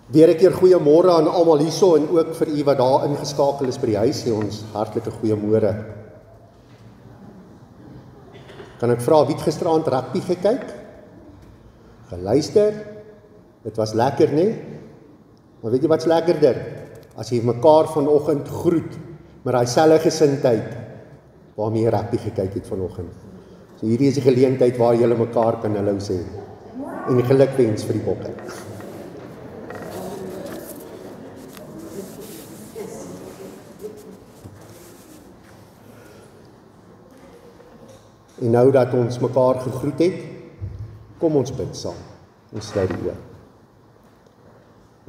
Weer 'n keer goeiemôre aan almal hierso en ook vir u wat daar ingeskakel is by die huis, sê ons hartlike goeiemôre. Kan ek vra wie het gisteraand rugby gekyk? Geluister? Dit was lekker, né? Maar weet jy wat's lekkerder? As jy mekaar vanoggend groet met daai selfde gesindheid waarmee jy rugby gekyk het vanoggend. So hierdie is die geleentheid waar julle mekaar kan hallo sê en gelukwens vir die bokke. En nou dat ons mekaar gegroet het, kom ons bid saam. Ons sluit die oë.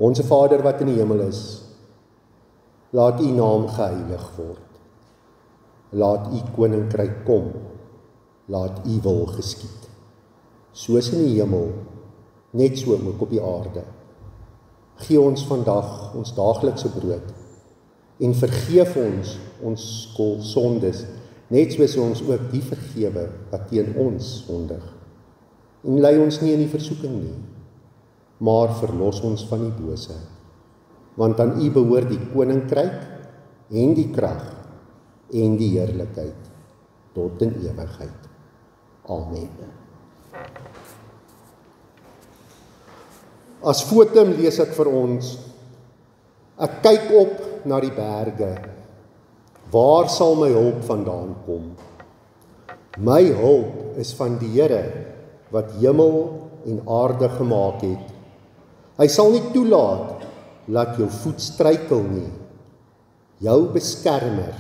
Onse Vader wat in die hemel is, laat u naam geheilig word. Laat u koninkryk kom. Laat u wil geskied. Soos in die hemel, net so ook op die aarde. Gee ons vandag ons daaglikse brood en vergeef ons sondes, net soos ons ook die vergewe wat teen ons sondig. En lei ons nie in die versoeking nie, maar verlos ons van die bose. Want aan u behoort die koninkryk en die krag en die heerlikheid tot in ewigheid. Amen. As fotum lees ek vir ons: ek kyk op na die berge. Waar sal my hulp vandaan kom? My hulp is van die Here wat hemel en aarde gemaak het. Hy sal nie toelaat dat jou voet struikel nie. Jou beskermer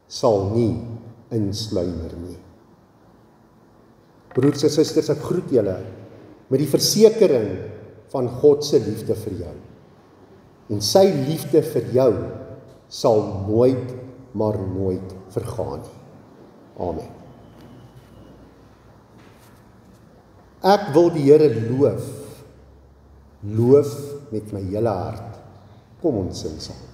sal nie insluimer nie. Broers en susters, ek groet julle met die versekering van God se liefde vir jou. En sy liefde vir jou sal nooit, maar nooit vergaan nie. Amen. Ek wil die Here loof met my hele hart. Kom ons sing saam.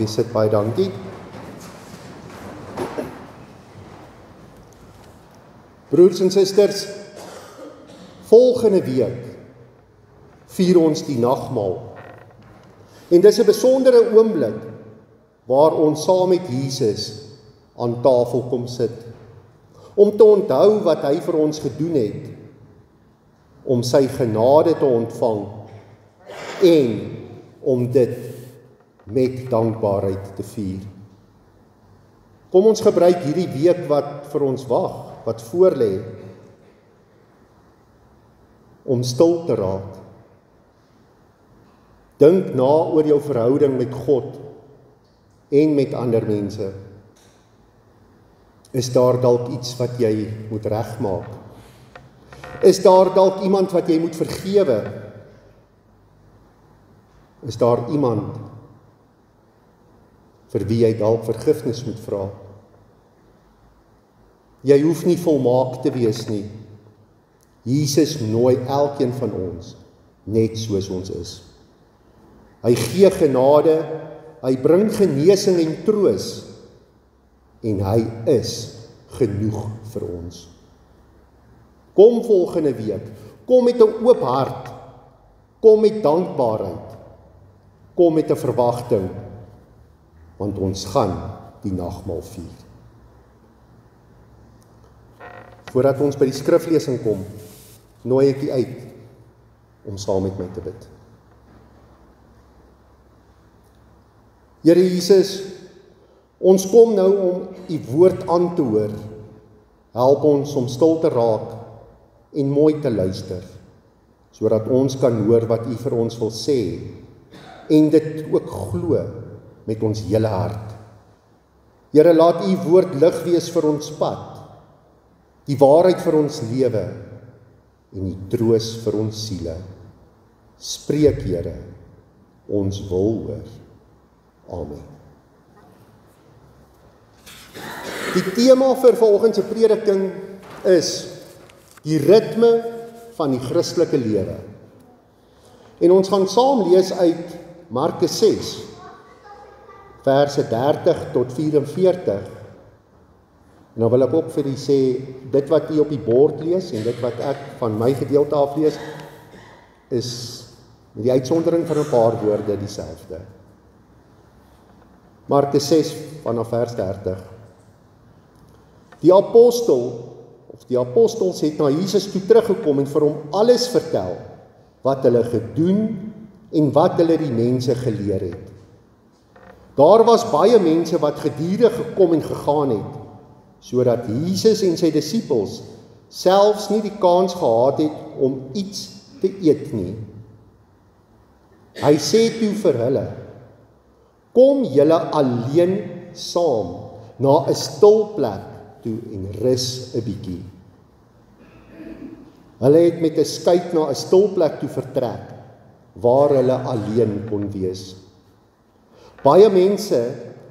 Sit baie dankie. Broers en susters, volgende week vier ons die nagmaal. En dis 'n besondere oomblik waar ons saam met Jesus aan tafel kom sit, om te onthou wat hy vir ons gedoen het om sy genade te ontvang en om dit met dankbaarheid te vier. Kom ons gebruik hierdie week wat vir ons wag, wat voorlê, om stil te raak. Dink na oor jou verhouding met God en met ander mense. Is daar dalk iets wat jy moet regmaak? Is daar dalk iemand wat jy moet vergewe? Is daar iemand vir wie jy dalk vergifnis moet vra? Jy hoef nie volmaak te wees nie. Jesus nooi elkeen van ons, net soos ons is. Hy gee genade, hy bring genesing en troos, en hy is genoeg vir ons. Kom volgende week, kom met 'n oop hart, kom met dankbaarheid, kom met 'n verwagting, want ons gaan die nagmaal vier. Voordat ons by die skriflesing kom, nooi ek u uit om saam met my te bid. Here Jesus, ons kom nou om u woord aan te hoor. Help ons om stil te raak en mooi te luister, sodat ons kan hoor wat u vir ons wil sê en dit ook glo met ons hele hart. Here, laat u woord lig wees vir ons pad, die waarheid vir ons lewe en die troos vir ons siele. Spreek, Here, ons wil hoor. Amen. Die tema vir vanoggend se prediking is die ritme van die Christelike lewe. En ons gaan saam lees uit Markus 6, verse 30 tot 44. En dan wil ek ook vir u sê, dit wat u op die bord lees en dit wat ek van my gedeelte af lees, is met die uitsondering van 'n paar woorde dieselfde. Markus 6 vanaf vers 30. Die apostels het na Jesus toe teruggekom en vir hom alles vertel wat hulle gedoen en wat hulle die mense geleer het. Daar was baie mense wat gedurig gekom en gegaan het, sodat Jesus en sy disippels selfs nie die kans gehad het om iets te eet nie. Hy sê toe vir hulle, kom julle alleen saam na 'n stil plek toe en rus 'n bietjie. Hulle het met 'n skuit na 'n stil plek toe vertrek, waar hulle alleen kon wees. Baie mense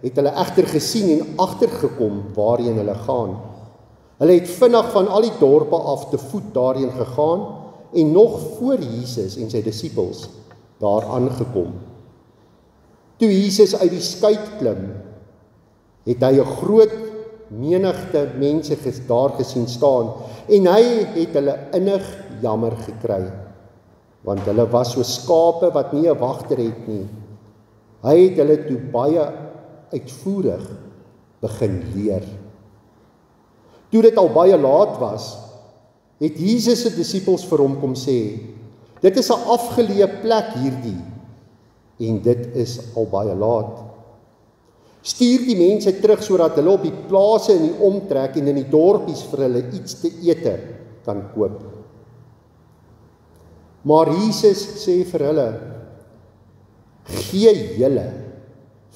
het hulle egter gesien en agtergekom waarheen hulle gaan. Hulle het vinnig van al die dorpe af te voet daarheen gegaan en nog voor Jesus en sy disippels daar aangekom. Toe Jesus uit die skuit klim, het hy 'n groot menigte mense daar gesien staan en hy het hulle innig jammer gekry, want hulle was so skape wat nie 'n wagter het nie. Hy het hulle toe baie uitvoerig begin leer. Toe dit al baie laat was, het Jesus se disippels vir hom kom sê, dit is 'n afgeleë plek hierdie, en dit is al baie laat. Stuur die mense terug sodat hulle op die plase in die omtrek en in die dorpies vir hulle iets te ete kan koop. Maar Jesus sê vir hulle, gee julle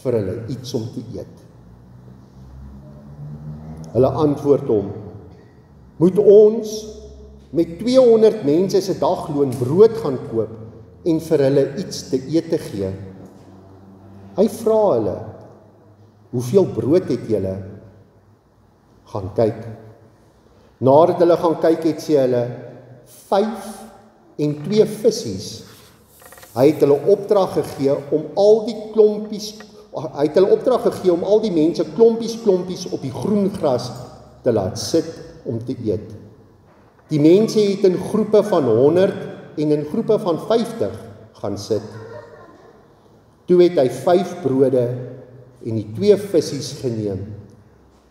vir hulle iets om te eet. Hulle antwoord hom, moet ons met 200 mense se dagloon brood gaan koop en vir hulle iets te eet te gee? Hy vra hulle, hoeveel brood het julle? Gaan kyk. Nadat hulle gaan kyk het, sê hulle, 5 en 2 vissies. Hy het hulle opdrag gegee om al die mense klompies op die groen gras te laat sit om te eet. Die mense het in groepe van 100 en in groepe van 50 gaan sit. Toe het hy 5 brode en die 2 vissies geneem,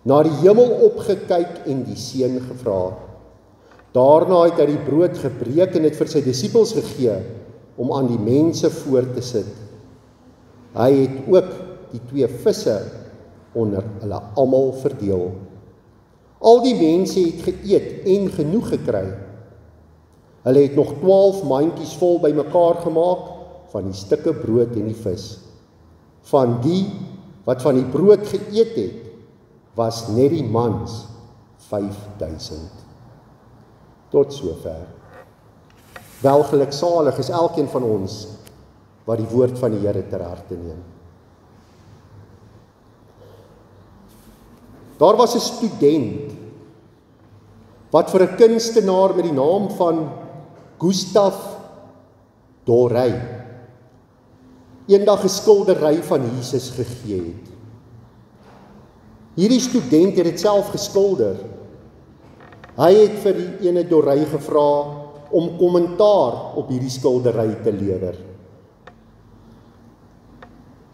na die hemel opgekyk en die seën gevra. Daarna het hy die brood gebreek en dit vir sy disippels gegee om aan die mense voor te sit. Hy het ook die 2 visse onder hulle almal verdeel. Al die mense het geëet en genoeg gekry. Hulle het nog 12 mandjies vol bymekaar gemaak van die stukke brood en die vis. Van die wat van die brood geëet het, was net die mans 5000. Tot sover. Welgeluksalig is elkeen van ons wat die woord van die Here ter harte neem. Daar was 'n student wat vir 'n kunstenaar met die naam van Gustave Doré eendag 'n skildery van Jesus gegee het. Hierdie student het dit self geskilder. Hy het vir die ene Doré gevra om kommentaar op hierdie skildery te lewer.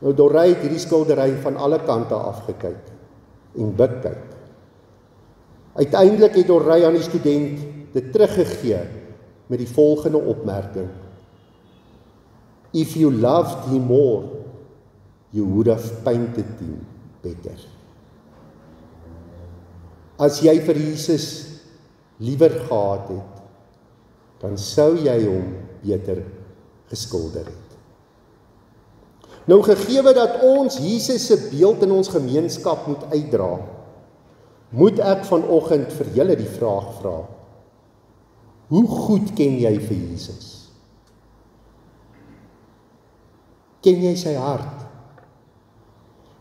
Nou Doré het hierdie skildery van alle kante afgekyk en bekyk. Uiteindelik het Doré aan die student dit teruggegee met die volgende opmerking: If you loved him more, you would have painted him better. As jy vir Jesus liewer gehad het, dan sou jy hom beter geskilder het. Nou gegeewe dat ons Jesus se beeld in ons gemeenskap moet uitdra, moet ek vanoggend vir julle die vraag vra: hoe goed ken jy vir Jesus? Ken jy sy hart?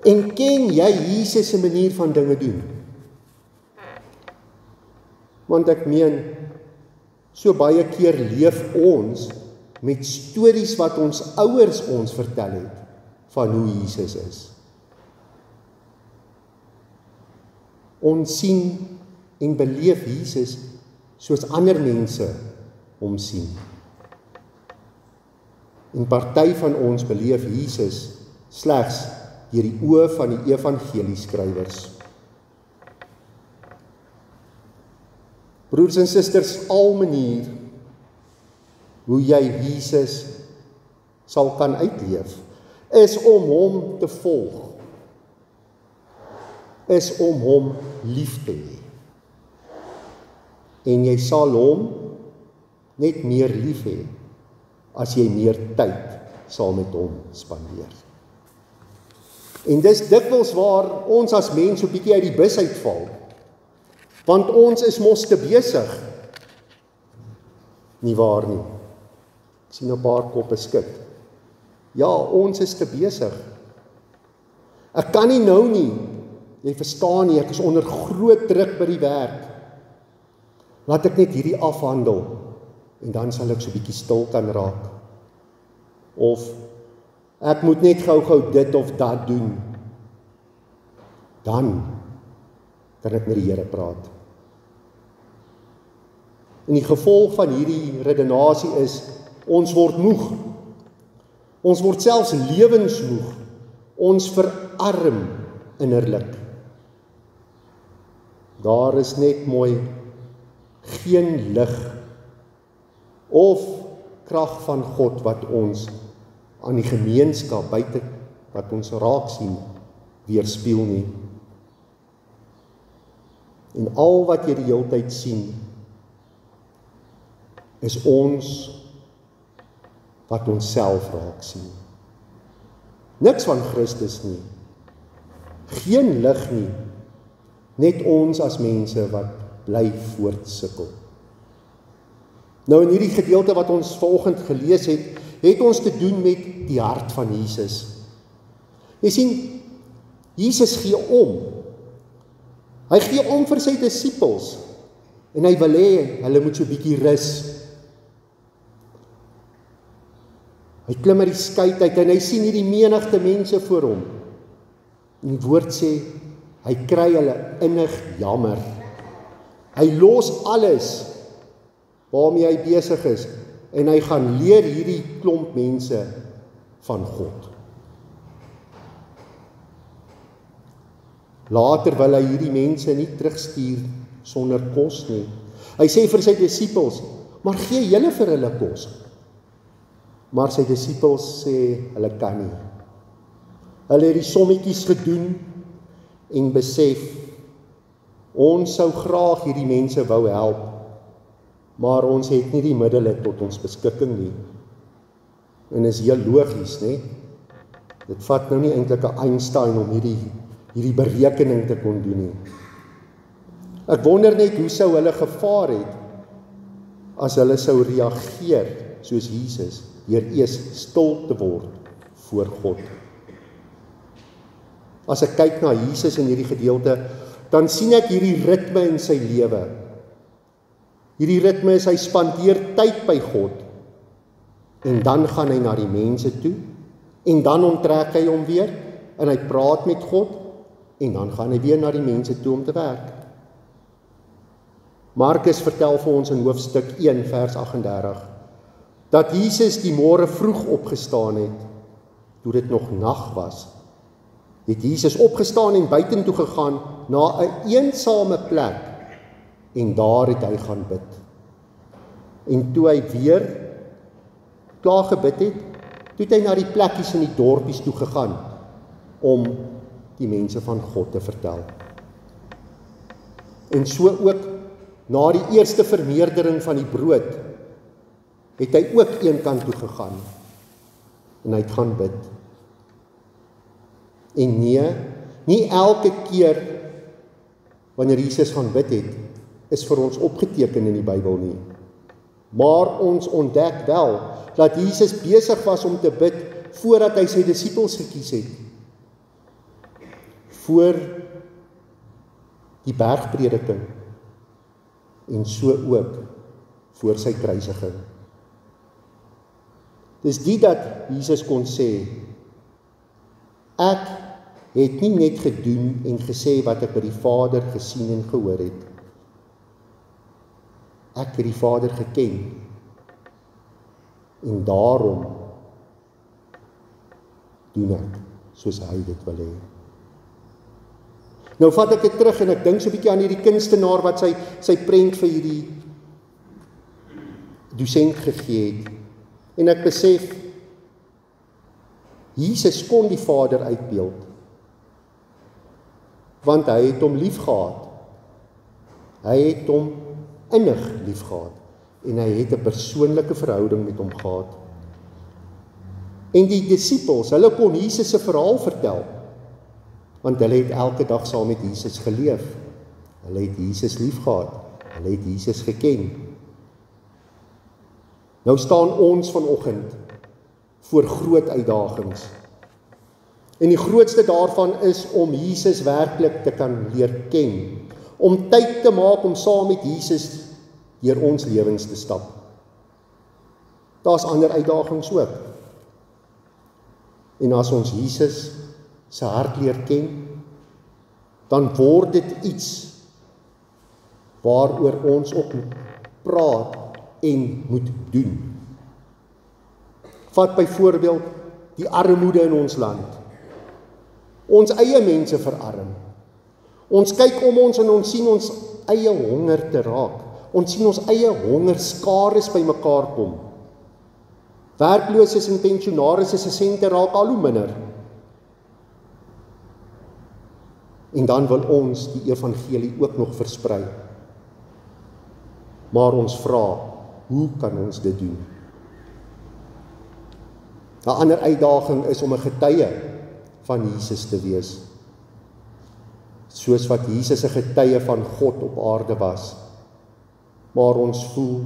En ken jy Jesus se manier van dinge doen? Want ek meen, so baie keer leef ons met stories wat ons ouers ons vertel het van hoe Jesus is. Ons sien en beleef Jesus soos ander mense hom sien. En party van ons beleef Jesus slegs deur die oë van die evangelieskrywers. Broers en susters, al manier hoe jy Jesus sal kan uitleef, is om hom te volg, is om hom lief te hê. En jy sal hom net meer lief hê as jy meer tyd sal met hom spandeer. En dis dikwels waar ons as mens so 'n bietjie uit die bus uitval, want ons is mos te besig. Nie waar nie. Ek sien 'n paar koppe skud. Ja, ons is te besig. Ek kan nie nou nie, jy verstaan nie, ek is onder groot druk by die werk. Laat ek net hierdie afhandel, en dan sal ek so 'n bietjie stil kan raak. Of, ek moet net gou-gou dit of dat doen. Dan kan ek met die Here praat. En die gevolg van hierdie redenasie is, ons word moeg. Ons word selfs lewensmoeg. Ons verarm innerlik. Daar is net mooi geen lig of krag van God wat ons aan die gemeenskap buite wat ons raak sien weerspieël nie. En al wat jy die hele tyd sien is ons wat ons self raak sien. Niks van Christus nie. Geen lig nie. Net ons as mense wat bly voortsukkel. Nou in hierdie gedeelte wat ons vanoggend gelees het, het ons te doen met die hart van Jesus. Jy sien, Jesus gee om. Hy gee om vir sy disippels en hy wil hê hulle moet so 'n bietjie rus. Hy klim uit die skei uit en hy sien hierdie menigte mense voor hom. En die woord sê, hy kry hulle innig jammer. Hy los alles waarmee hy besig is en hy gaan leer hierdie klomp mense van God. Later wil hy hierdie mense nie terugstuur sonder kos nie. Hy sê vir sy disippels, maar gee julle vir hulle kos. Maar sy disippels sê, hulle kan nie. Hulle het die sommetjies gedoen en besef, ons sou graag hierdie mense wou help, maar ons het nie die middele tot ons beskikking nie. En is heel logies, né? Dit vat nou nie eintlik 'n Einstein om hierdie berekening te kon doen nie. Ek wonder net hoe sou hulle gevaar het as hulle sou reageer soos Jesus, deur eers stil te word voor God. As ek kyk na Jesus in hierdie gedeelte, dan sien ek hierdie ritme in sy lewe. Hierdie ritme is, hy spandeer tyd by God, en dan gaan hy na die mense toe, en dan onttrek hy hom weer, en hy praat met God, en dan gaan hy weer na die mense toe om te werk. Markus vertel vir ons in hoofstuk 1 vers 38, dat Jesus die môre vroeg opgestaan het, toe dit nog nag was. Het Jesus opgestaan en buitentoe gegaan na 'n eensame plek, en daar het hy gaan bid. En toe hy weer klaar gebid het, toe het hy na die plekkies in die dorpies toe gegaan, om die mense van God te vertel. En so ook, na die eerste vermeerdering van die brood, het hy ook een kant toe gegaan, en hy het gaan bid. En nee, nie elke keer, wanneer Jesus gaan bid het, is vir ons opgeteken in die Bybel nie. Maar ons ontdek wel, dat Jesus besig was om te bid, voordat hy sy disippels gekies het. Voor die bergprediking, en so ook voor sy kruisiging. Dis die dat Jesus kon sê, ek het nie net gedoen en gesê wat ek by die Vader gesien en gehoor het. Ek het die Vader geken, en daarom doen ek soos hy dit wil hê. Nou vat ek dit terug en ek dink so 'n bietjie aan hierdie kunstenaar wat sy prent vir hierdie dosent gegee het. En ek besef, Jesus kon die Vader uitbeeld, want hy het hom lief gehad. Hy het hom innig lief gehad, en hy het 'n persoonlike verhouding met hom gehad. En die disippels, hulle kon Jesus se verhaal vertel, want hulle het elke dag saam met Jesus geleef. Hulle het Jesus lief gehad, hulle het Jesus geken. Nou staan ons vanoggend voor groot uitdagings. En die grootste daarvan is om Jesus werklik te kan leer ken, om tyd te maak om saam met Jesus deur ons lewens te stap. Daar's ander uitdagings ook. En as ons Jesus se hart leer ken, dan word dit iets waaroor ons ook praat en moet doen. Vat byvoorbeeld die armoede in ons land. Ons eie mense verarm. Ons kyk om ons en ons sien ons eie honger te raak. Ons sien ons eie hongerskares bymekaar kom. Werklooses en pensionaars se sente raak al hoe minder. En dan wil ons die evangelie ook nog versprei. Maar ons vra, hoe kan ons dit doen? 'n ander uitdaging is om 'n getuie van Jesus te wees. Soos wat Jesus 'n getuie van God op aarde was. Maar ons voel,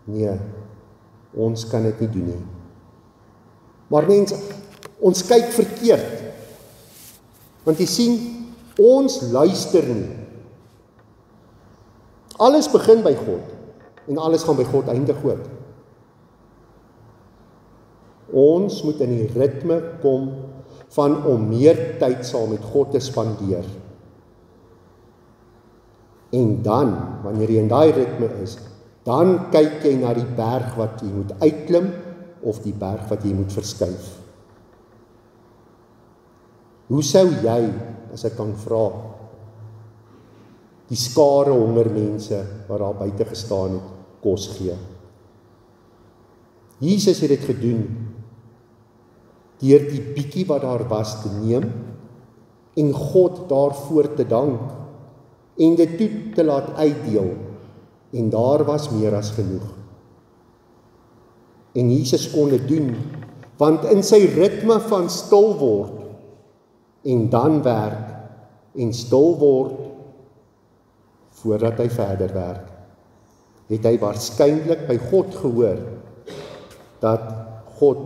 nee, ons kan dit nie doen nie. Maar mense, ons kyk verkeerd. Want jy sien, ons luister nie. Alles begin by God, en alles gaan by God eindig ook. Ons moet in die ritme kom van om meer tyd saam met God te spandeer. En dan, wanneer jy in daai ritme is, dan kyk jy na die berg wat jy moet uitklim, of die berg wat jy moet verskuif. Hoe sou jy, as ek kan vra, die skare hongermense wat daar buite gestaan het, kos gee. Jesus het dit gedoen deur die bietjie wat daar was te neem en God daarvoor te dank en dit toe te laat uitdeel, en daar was meer as genoeg. En Jesus kon dit doen, want in sy ritme van stil word en dan werk en stil word voordat hy verder werk, het hy waarskynlik by God gehoor dat God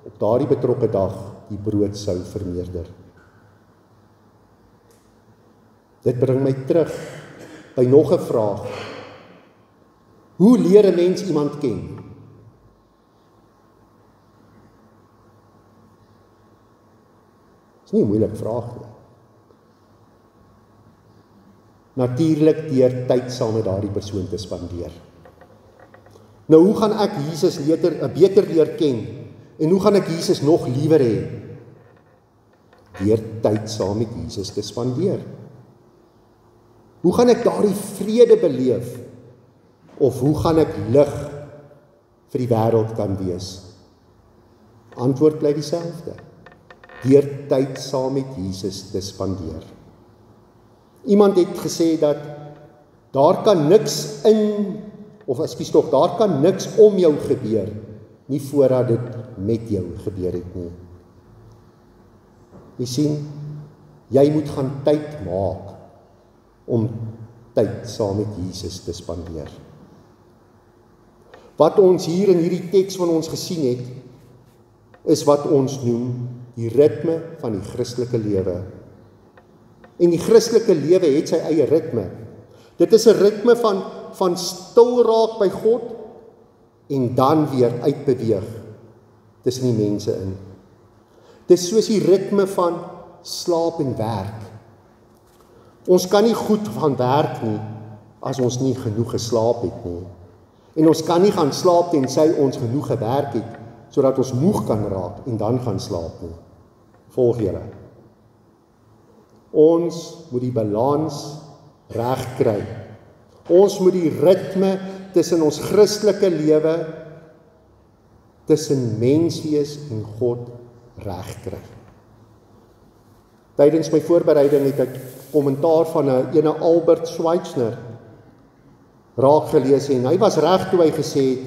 op daardie betrokke dag die brood sou vermeerder. Dit bring my terug by nog 'n vraag. Hoe leer 'n mens iemand ken? Dis nie 'n moeilike vraag nie. Natuurlik deur tyd saam met daardie persoon te spandeer. Nou, hoe gaan ek Jesus beter leer ken? En hoe gaan ek Jesus nog liewer hê? Deur tyd saam met Jesus te spandeer. Hoe gaan ek daardie vrede beleef? Of hoe gaan ek lig vir die wêreld kan wees? Antwoord bly dieselfde. Deur tyd saam met Jesus te spandeer. Iemand het gesê dat daar kan niks daar kan niks om jou gebeur, nie voordat dit met jou gebeur het nie. Jy sien, jy moet gaan tyd maak om tyd saam met Jesus te spandeer. Wat ons hier in hierdie teks van ons gesien het, is wat ons noem die ritme van die Christelike lewe. En die Christelike lewe het sy eie ritme. Dit is 'n ritme van stil raak by God en dan weer uitbeweeg tussen die mense in. Dit is soos die ritme van slaap en werk. Ons kan nie goed gaan werk nie as ons nie genoeg geslaap het nie. En ons kan nie gaan slaap tensy ons genoeg gewerk het, sodat ons moeg kan raak en dan gaan slaap nie. Volg julle. Ons moet die balans reg kry. Ons moet die ritme tussen ons Christelike lewe, tussen menswees en God reg kry. Tydens my voorbereiding het ek kommentaar van 'n ene Albert Schweitzer raak gelees en hy was reg toe hy gesê het,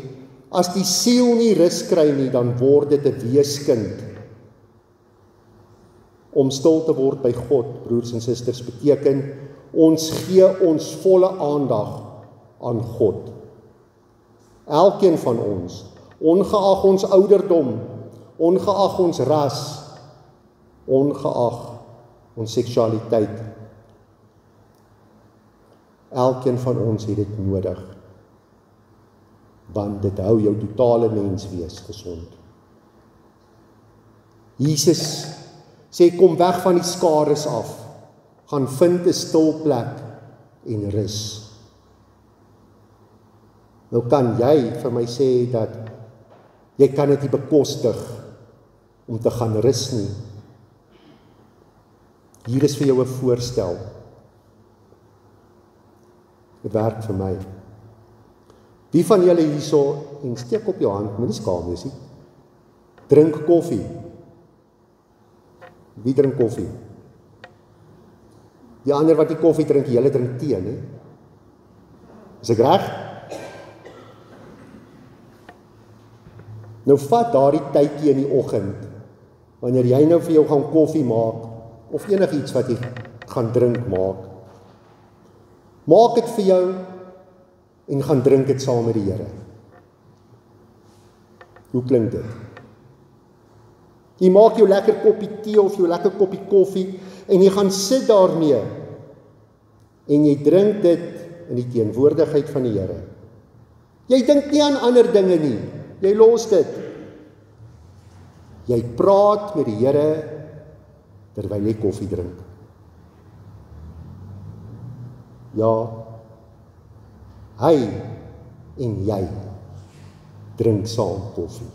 as die siel nie rus kry nie, dan word dit 'n weeskind. Om stil te word by God, broers en susters, beteken ons gee ons volle aandag aan God. Elkeen van ons, ongeag ons ouderdom, ongeag ons ras, ongeag ons seksualiteit. Elkeen van ons het dit nodig, want dit hou jou totale menswees gesond. Jesus sê, kom weg van die skares af, gaan vind 'n stil plek en rus. Nou kan jy vir my sê dat jy kan dit nie bekostig om te gaan rus nie. Hier is vir jou 'n voorstel. Dit werk vir my. Wie van julle hierso, en steek op jou hand, moenie skaam wees nie, drink koffie? Wie drink koffie? Die ander wat die koffie drink, julle drink tee, nie? Is ek reg? Nou vat daardie tydjie in die oggend, wanneer jy nou vir jou gaan koffie maak, of enigiets wat jy gaan drink maak. Maak dit vir jou, en gaan drink dit saam met die Here. Hoe klink dit? Jy maak jou lekker koppie tee of jou lekker koppie koffie en jy gaan sit daarmee en jy drink dit in die teenwoordigheid van die Here. Jy dink nie aan ander dinge nie. Jy los dit. Jy praat met die Here terwyl jy koffie drink. Ja, hy en jy drink saam koffie.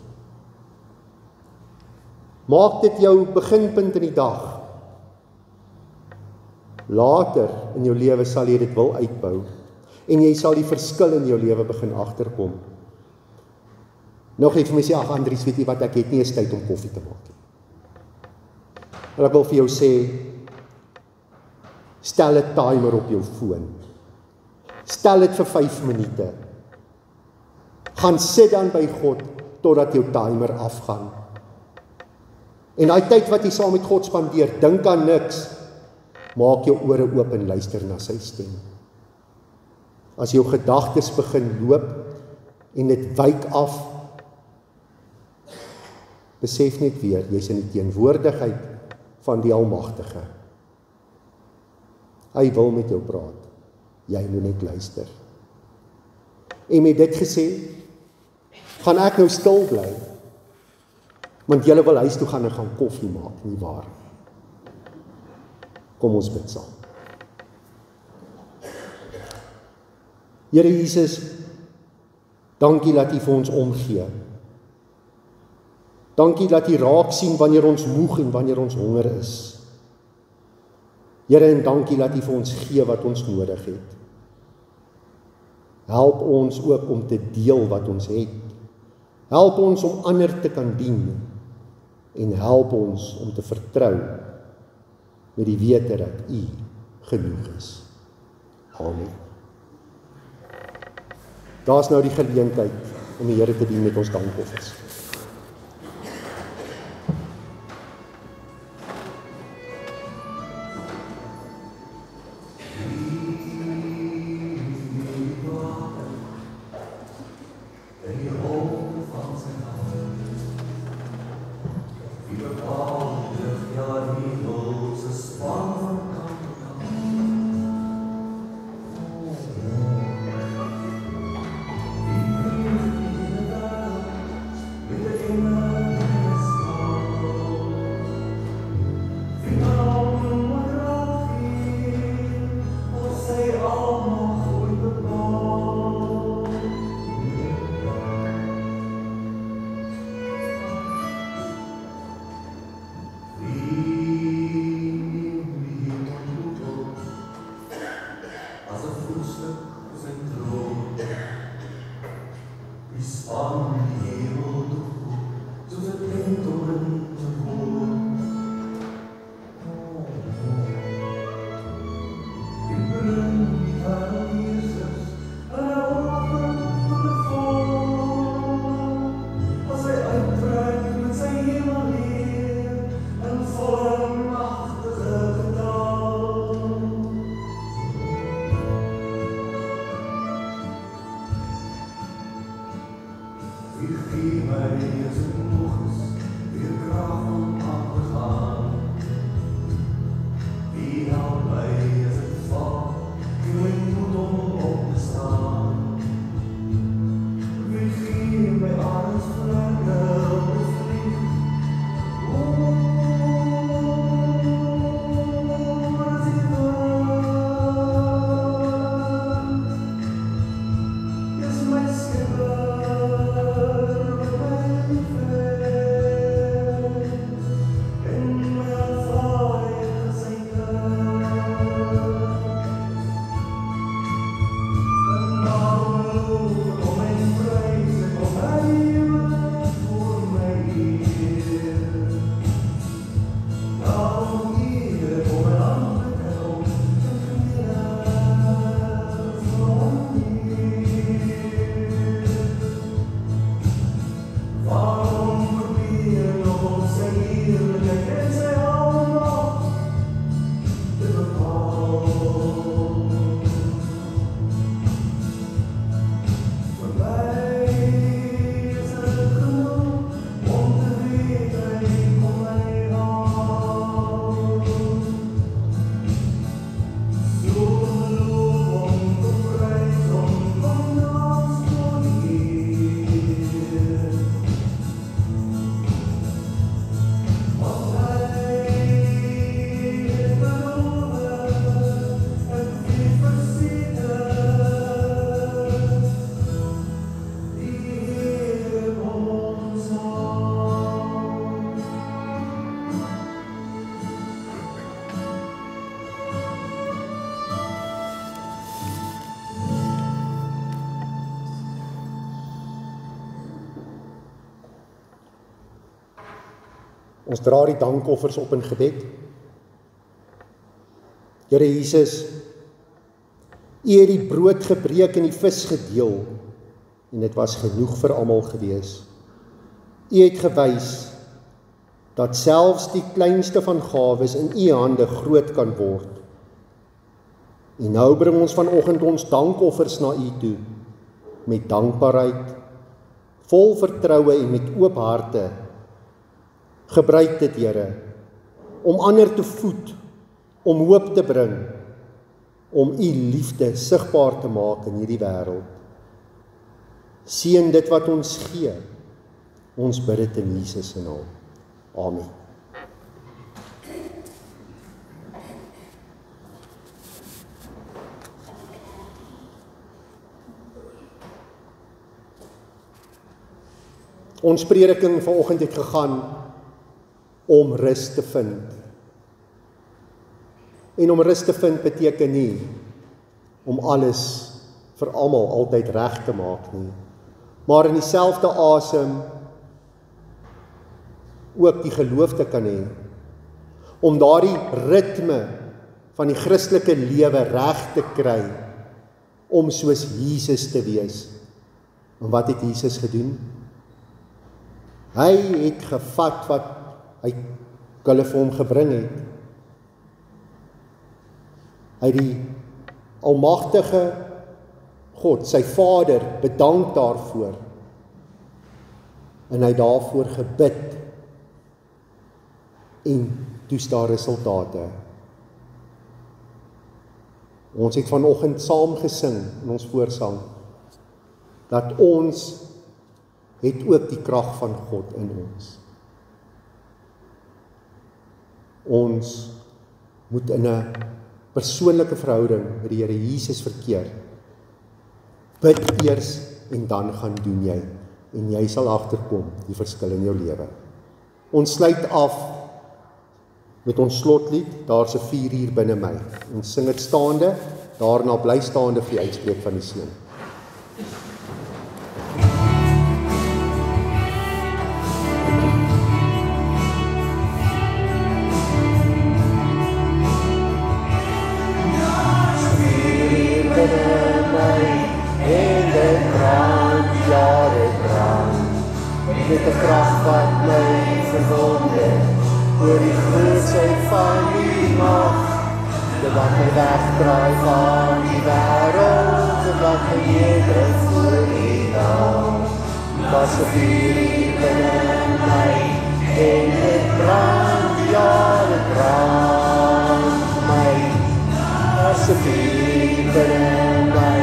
Maak dit jou beginpunt in die dag. Later in jou lewe sal jy dit wil uitbou en jy sal die verskil in jou lewe begin agterkom. Nog het vir my sê, ag Andries, weet jy wat, ek het nie eens tyd om koffie te maak nie. En ek wil vir jou sê, stel 'n timer op jou foon. Stel dit vir 5 minute. Gaan sit dan by God totdat jou timer afgaan. En daai tyd wat jy saam met God spandeer, dink aan niks. Maak jou ore oop en luister na sy stem. As jou gedagtes begin loop en dit wyk af, besef net weer, jy's in die teenwoordigheid van die Almagtige. Hy wil met jou praat. Jy moet net luister. En met dit gesê, gaan ek nou stil bly, want julle wil huis toe gaan en gaan koffie maak, nie waar? Kom ons bid saam. Here Jesus, dankie dat U vir ons omgee. Dankie dat U raak sien wanneer ons moeg en wanneer ons honger is. Here, en dankie dat U vir ons gee wat ons nodig het. Help ons ook om te deel wat ons het. Help ons om ander te kan dien. En help ons om te vertrou met die wete dat U genoeg is. Amen. Daar's nou die geleentheid om die Here te dien met ons dankoffers. Yes, my skipper, my friend. Ons dra die dankoffers op in gebed. Here Jesus, U het die brood gebreek en die vis gedeel, en dit was genoeg vir almal gewees. U het gewys dat selfs die kleinste van gawes in U hande groot kan word. En nou bring ons vanoggend ons dankoffers na U toe, met dankbaarheid, vol vertroue en met oop harte. Gebruik dit, Here, om ander te voed, om hoop te bring, om U liefde sigbaar te maak in hierdie wêreld. Seën dit wat ons gee. Ons bid dit in Jesus se naam. Amen. Ons prediking vanoggend het gegaan om rus te vind. En om rus te vind beteken nie om alles vir almal altyd reg te maak nie, maar in dieselfde asem ook die geloof te kan hê, om daardie ritme van die Christelike lewe reg te kry, om soos Jesus te wees. En wat het Jesus gedoen? Hy het gevat wat hulle vir hom gebring het. Hy het die almagtige God, sy Vader, bedank daarvoor. En hy het daarvoor gebid. En toe's daar resultate. Ons het vanoggend saam gesing in ons voorsang, dat ons het ook die krag van God in ons. Ons moet in 'n persoonlike verhouding met die Here Jesus verkeer. Bid eers en dan gaan doen jy. En jy sal agterkom die verskil in jou lewe. Ons sluit af met ons slotlied, daar's 'n vuur binne my. Ons sing dit staande, daarna bly staande vir die uitspreek van die seën. Met die krag wat my verwonder, oor die grootsheid van die mag, dit wat my wegdraai van die wêreld, dit wat my neerdruk voor die naam. Was 'n vuur binne my, en dit brand, ja, dit brand my. Was 'n vuur binne my,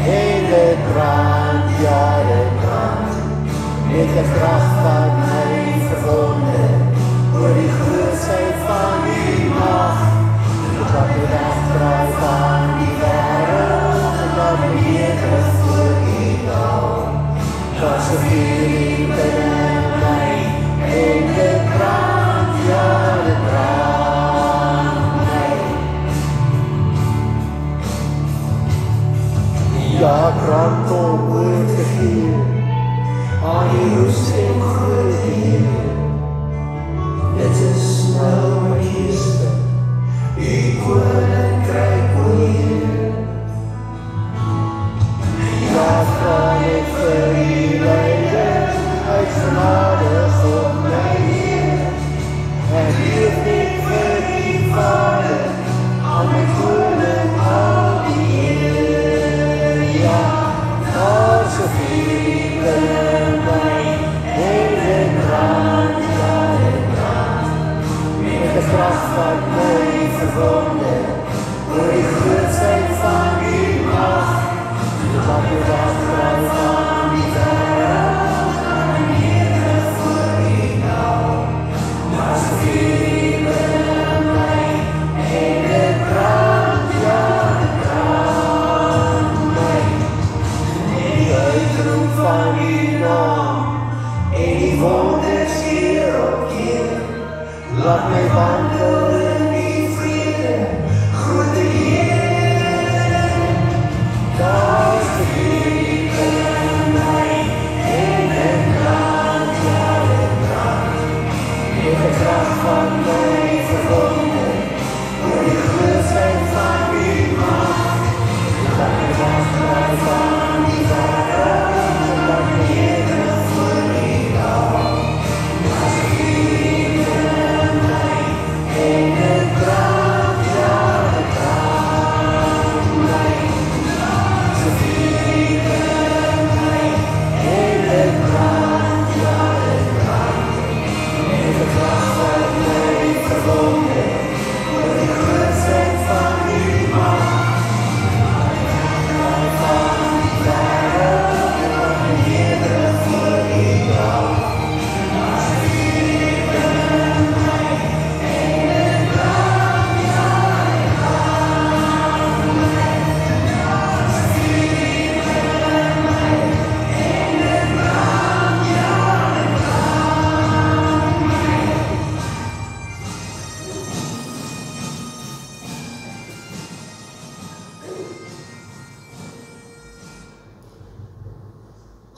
en dit brand, ja, dit brand. Met die krag van my verwonder, oor die grootsheid van die mag, dit wat my wegdraai van die wêreld, dit wat my neerdruk voor die naam. Was 'n vuur binne my, en dit brand, ja, dit brand my. Ja, brand om oor te gee, aan die roes en groot Heer. Dit is nou my eerste, die koninkryk o Heer. Ja, vra ek vir die leiding, uit genade op my Heer. En leef ek vir die Vader, aan my koning al die Heer. Ja, daar's 'n vuur binne my, en dit brand, ja, dit brand. Met die krag wat my verwonder, oor die grootsheid van die mag, dit wat my wegdraai van die wêreld, aan neerdruk voor die naam. Was 'n vuur binne my, en dit brand, ja, dit brand my. Die uitroep van die naam, en die wonders keer op keer, laat my wandel in die vrede, grote Heer. Daar's 'n vuur binne my, en dit brand, ja, dit brand. Met die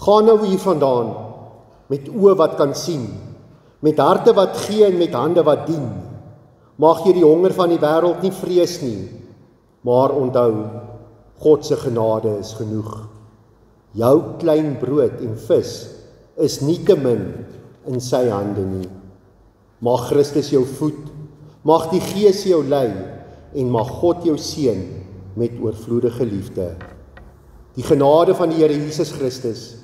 Gaan nou hiervandaan met oë wat kan sien, met harte wat gee en met hande wat dien. Mag jy die honger van die wêreld nie vrees nie, maar onthou, God se genade is genoeg. Jou klein brood en vis is nie te min in sy hande nie. Mag Christus jou voed, mag die Gees jou lei en mag God jou seën met oorvloedige liefde. Die genade van die Here Jesus Christus,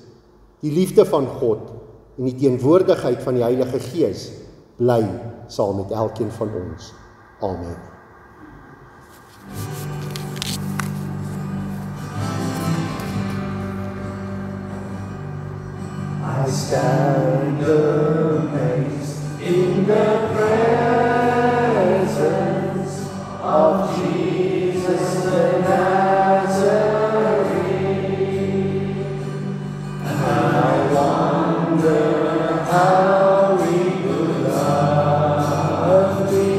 die liefde van God en die teenwoordigheid van die Heilige Gees bly saam met elkeen van ons. Amen. I stand amazed in the presence of Jesus the Nazarene, and I wonder how he could love me,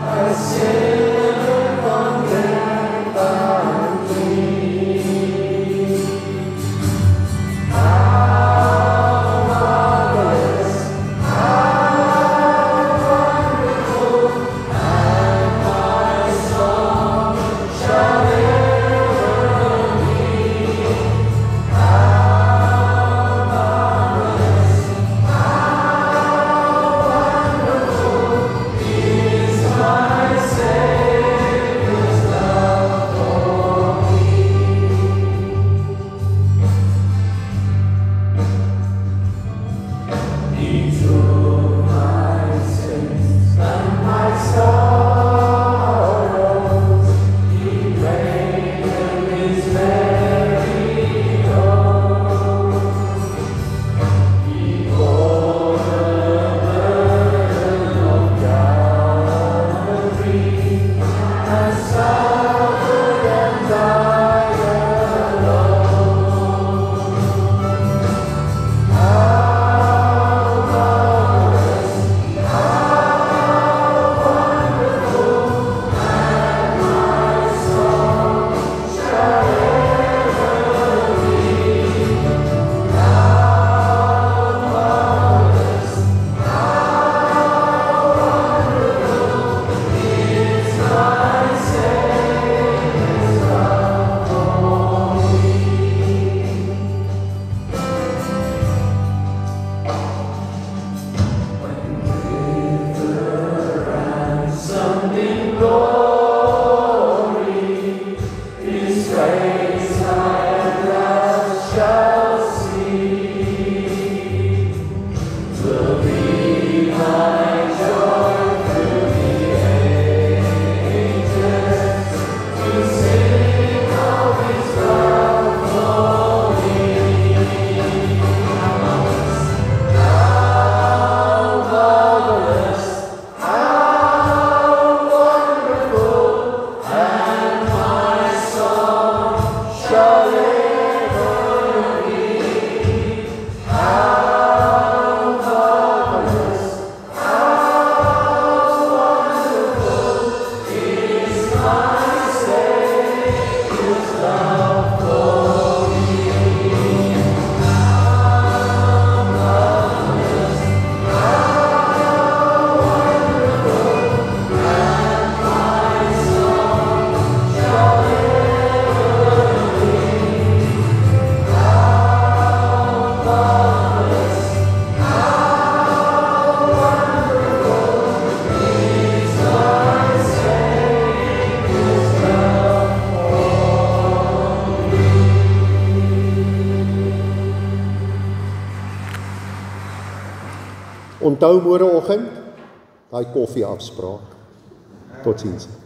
a sinner condemned unclean. Onthou môreoggend daai koffieafspraak. Totsiens.